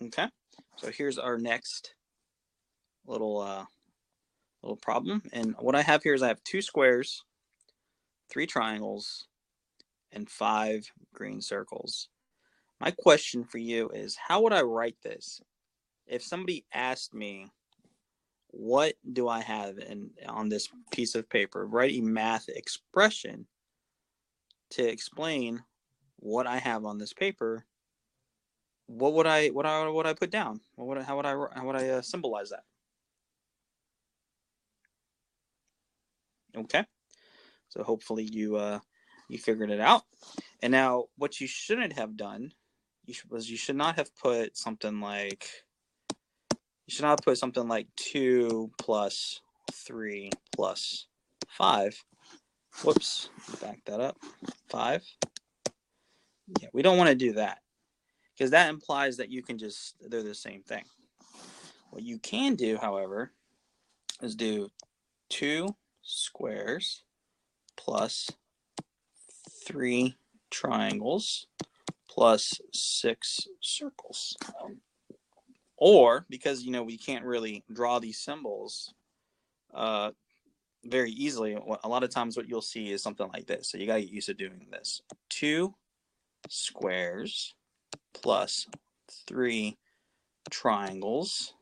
Okay, so here's our next little problem. And what I have here is I have 2 squares, 3 triangles, and 5 green circles. My question for you is, how would I write this? If somebody asked me, what do I have on this piece of paper, write a math expression to explain what I have on this paper, what would I put down? How would I symbolize that? Okay, so hopefully you figured it out. And now, what you shouldn't have done, you should not have put something like 2 plus 3 plus 5. Whoops, back that up. 5. Yeah, we don't want to do that, because that implies that they're the same thing. What you can do, however, is do 2 squares plus 3 triangles plus 6 circles. Or, because we can't really draw these symbols very easily, a lot of times what you'll see is something like this. So you got to get used to doing this. 2 squares plus 3 triangles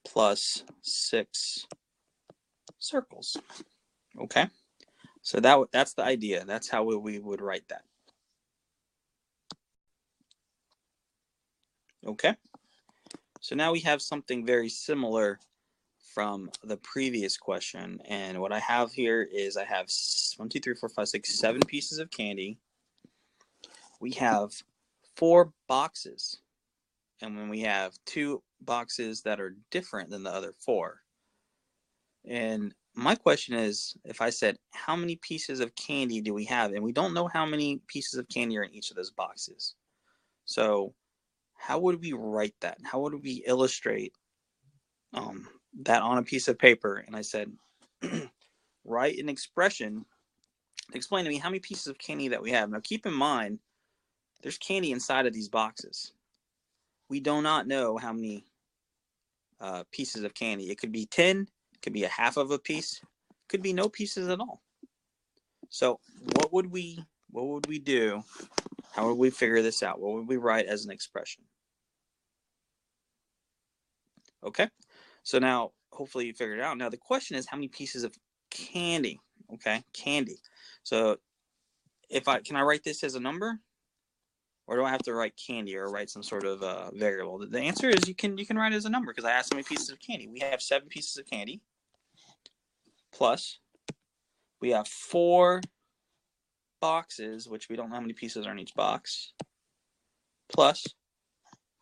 plus 6 circles. Okay, so that's the idea. That's how we would write that. Okay, so now we have something very similar from the previous question, and what I have here is I have 1, 2, 3, 4, 5, 6, 7 pieces of candy. We have 4 boxes, and when we have 2 boxes that are different than the other 4. And my question is, if I said, how many pieces of candy do we have? And we don't know how many pieces of candy are in each of those boxes. So how would we write that? How would we illustrate that on a piece of paper? And I said, write an expression to explain to me how many pieces of candy that we have. Now, keep in mind, there's candy inside of these boxes. We do not know how many pieces of candy. It could be 10. It could be a half of a piece. It could be no pieces at all. So what would we do? How would we figure this out? What would we write as an expression? Okay, so now hopefully you figured it out. Now the question is, how many pieces of candy? Okay, candy. So can I write this as a number, or do I have to write candy or write some sort of variable? The answer is you can write it as a number, because I asked how many pieces of candy. We have 7 pieces of candy, plus we have 4 boxes, which we don't know how many pieces are in each box, plus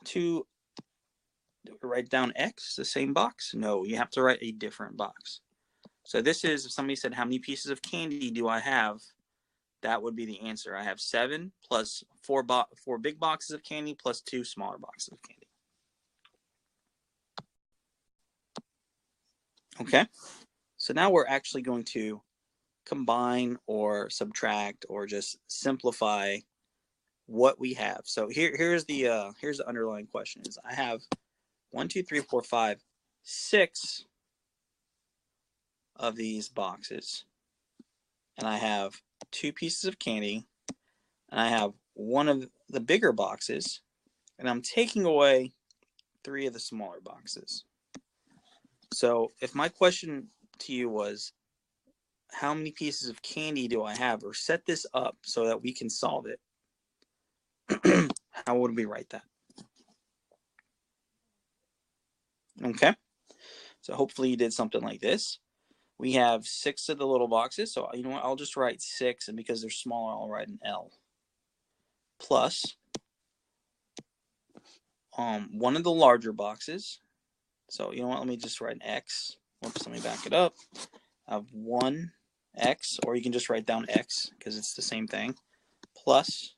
2. Do we write down X, the same box? No, you have to write a different box. So this is, if somebody said, how many pieces of candy do I have? That would be the answer. I have 7 plus 4 big boxes of candy plus 2 smaller boxes of candy. Okay, so now we're actually going to combine or subtract or just simplify what we have. So here's the underlying question is, I have 1, 2, 3, 4, 5, 6 of these boxes, and I have 2 pieces of candy, and I have 1 of the bigger boxes, and I'm taking away 3 of the smaller boxes. So if my question to you was, how many pieces of candy do I have, or set this up so that we can solve it, how would we write that? Okay, so hopefully you did something like this. We have 6 of the little boxes, so you know what, I'll just write 6, and because they're smaller, I'll write an L. Plus 1 of the larger boxes, so you know what, let me just write an X. Whoops, let me back it up. I have 1X, or you can just write down X because it's the same thing, plus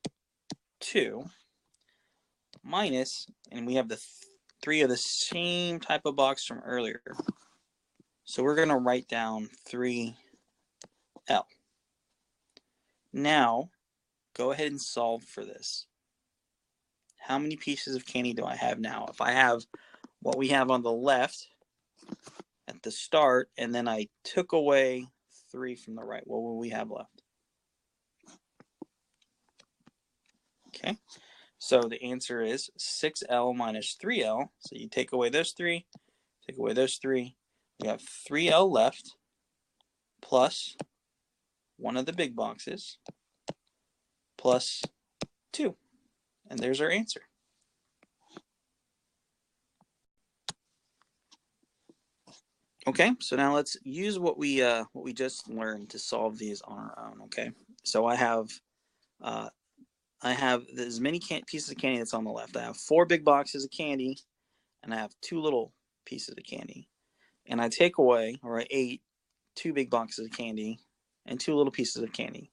2 minus, and we have the 3 of the same type of box from earlier. So we're going to write down 3L. Now, go ahead and solve for this. how many pieces of candy do I have now? If I have what we have on the left at the start, and then I took away 3 from the right, what will we have left? Okay, so the answer is 6L minus 3L. So you take away those 3, take away those 3. We have 3L left plus one of the big boxes plus 2. And there's our answer. Okay, so now let's use what we just learned to solve these on our own. Okay, so I have as many pieces of candy that's on the left. I have 4 big boxes of candy, and I have 2 little pieces of candy. And I take away, or I ate 2 big boxes of candy and 2 little pieces of candy.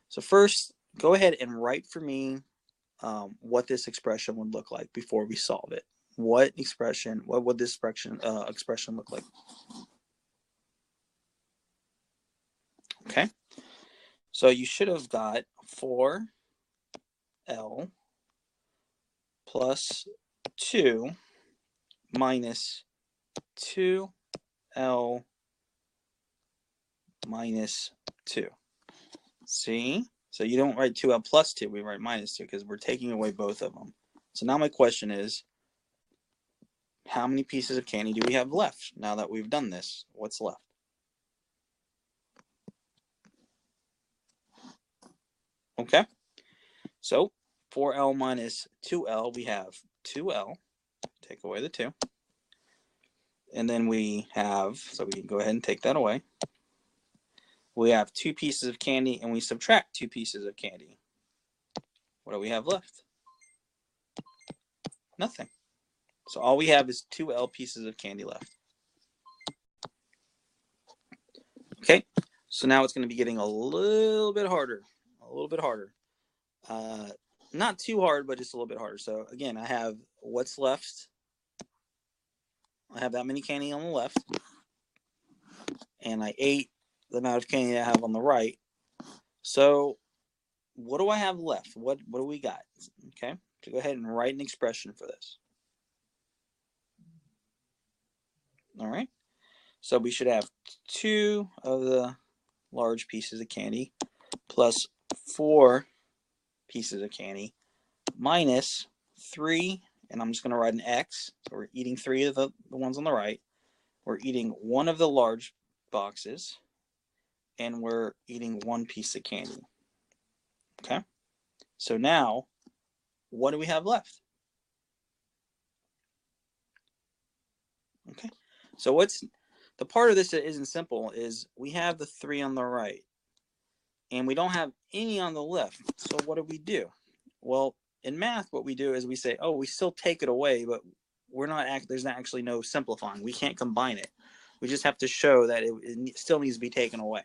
So first, go ahead and write for me what this expression would look like before we solve it. What would this expression look like? Okay, so you should have got 4L plus 2 minus 2L minus 2. See? So you don't write 2L plus 2, we write minus 2 because we're taking away both of them. So now my question is, how many pieces of candy do we have left now that we've done this? What's left? Okay, so 4L minus 2L, we have 2L, take away the 2. And then we have, so we can go ahead and take that away. We have 2 pieces of candy and we subtract 2 pieces of candy. What do we have left? Nothing. So all we have is 2L pieces of candy left. Okay, so now it's going to be getting a little bit harder. Not too hard, but just a little bit harder. So again, I have what's left. I have that many candy on the left. And I ate the amount of candy I have on the right. So what do I have left? What do we got? Okay, so go ahead and write an expression for this. All right, so we should have 2 of the large pieces of candy plus 4 pieces of candy minus 3, and I'm just going to write an X. So we're eating 3 of the ones on the right. We're eating 1 of the large boxes, and we're eating 1 piece of candy. Okay, so now what do we have left? Okay, so what's the part of this that isn't simple is we have the 3 on the right and we don't have any on the left. So what do we do? Well, in math, what we do is we say, oh, we still take it away, but there's actually no simplifying. We can't combine it. We just have to show that it still needs to be taken away.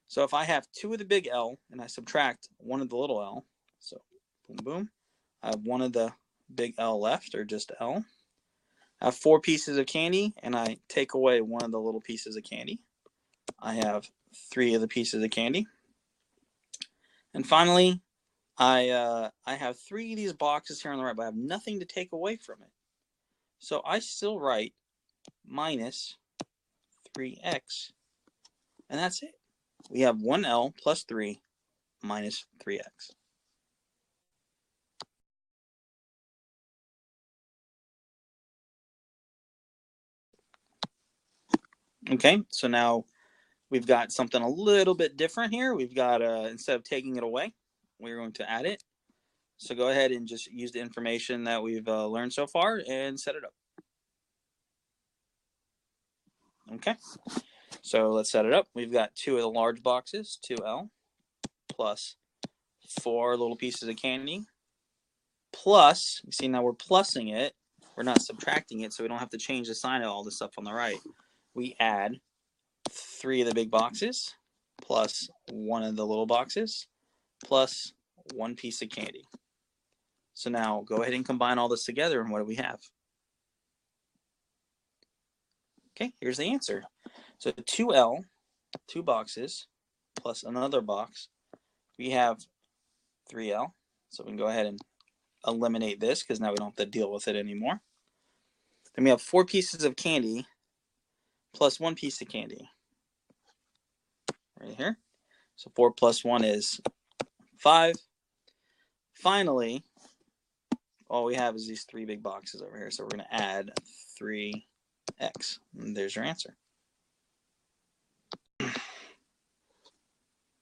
So if I have 2 of the big L and I subtract 1 of the little L, so boom, boom, I have 1 of the big L left, or just L. I have 4 pieces of candy and I take away 1 of the little pieces of candy. I have 3 of the pieces of candy. And finally, I have 3 of these boxes here on the right, but I have nothing to take away from it. So I still write minus 3x. And that's it. We have 1L plus 3 minus 3x. Okay, so now we've got something a little bit different here. We've got, instead of taking it away, we're going to add it. So go ahead and just use the information that we've learned so far and set it up. Okay, so let's set it up. We've got 2 of the large boxes, 2L, plus 4 little pieces of candy, plus, you see now we're plussing it. We're not subtracting it, so we don't have to change the sign of all this stuff on the right. We add 3 of the big boxes, plus 1 of the little boxes, plus 1 piece of candy. So now go ahead and combine all this together, and what do we have? Okay, here's the answer. So 2L, 2 boxes, plus another box, we have 3L. So we can go ahead and eliminate this because now we don't have to deal with it anymore. Then we have 4 pieces of candy plus 1 piece of candy. Right here. So 4 plus 1 is 5. Finally, all we have is these 3 big boxes over here. So we're going to add 3x. And there's your answer.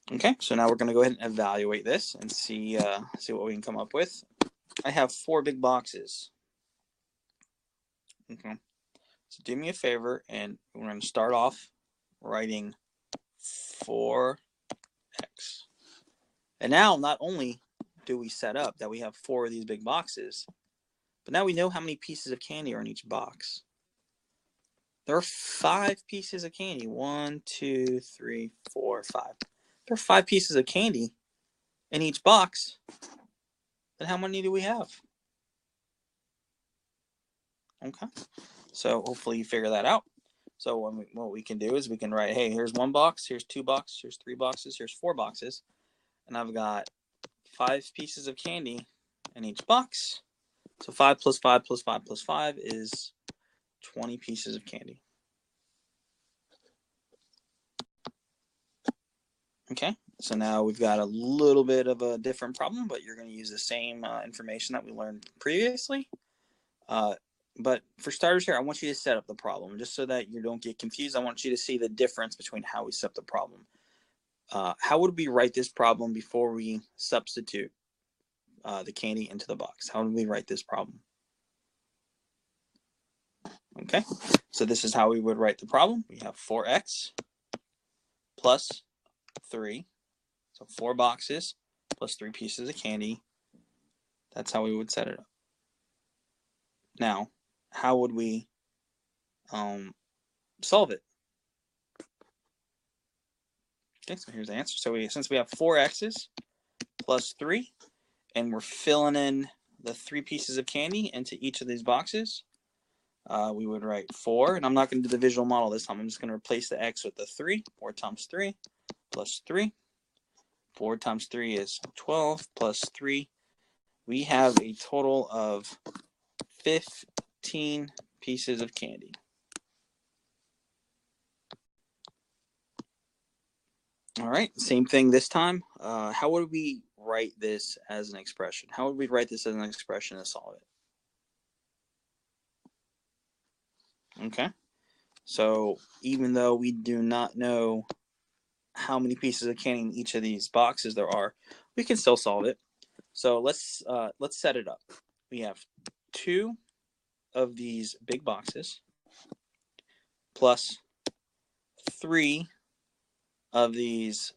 Okay, so now we're going to go ahead and evaluate this and see what we can come up with. I have 4 big boxes. Okay, so do me a favor, and we're going to start off writing 4x. And now, not only do we set up that we have 4 of these big boxes, but now we know how many pieces of candy are in each box. There are 5 pieces of candy. 1, 2, 3, 4, 5. There are 5 pieces of candy in each box. Then how many do we have? Okay. So hopefully you figure that out. So what we can do is we can write, hey, here's 1 box, here's 2 boxes, here's 3 boxes, here's 4 boxes. And I've got 5 pieces of candy in each box. So 5 plus 5 plus 5 plus 5 is 20 pieces of candy. Okay, so now we've got a little bit of a different problem, but you're going to use the same information that we learned previously. But for starters here, I want you to set up the problem. Just so that you don't get confused, I want you to see the difference between how we set up the problem. How would we write this problem before we substitute the candy into the box? How would we write this problem? Okay, so this is how we would write the problem. We have 4x plus 3. So 4 boxes plus 3 pieces of candy. That's how we would set it up. Now, how would we solve it? Okay, so here's the answer. So since we have 4 x's plus 3, and we're filling in the 3 pieces of candy into each of these boxes, we would write 4, and I'm not going to do the visual model this time. I'm just going to replace the x with the 3. 4 times 3 plus 3. 4 times 3 is 12 plus 3. We have a total of 15 pieces of candy. All right, same thing this time. How would we write this as an expression? How would we write this as an expression to solve it? Okay, so even though we do not know how many pieces of candy in each of these boxes there are, we can still solve it. So let's set it up. We have 2 of these big boxes plus 3 of these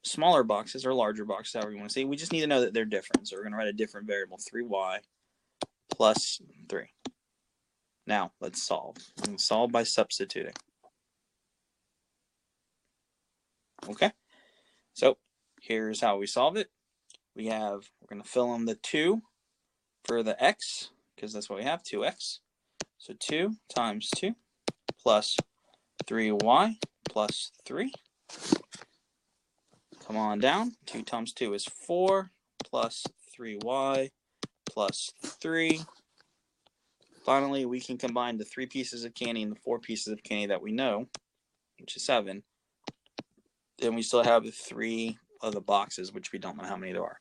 smaller boxes or larger boxes, however you want to say. We just need to know that they're different. So we're going to write a different variable, 3y plus 3. Now let's solve. We can solve by substituting. Okay, so here's how we solve it. We're going to fill in the 2 for the x, because that's what we have, 2x. So 2 times 2 plus 3y plus 3. Come on down. 2 times 2 is 4 plus 3y plus 3. Finally, we can combine the 3 pieces of candy and the 4 pieces of candy that we know, which is 7. Then we still have the 3 of the boxes, which we don't know how many there are.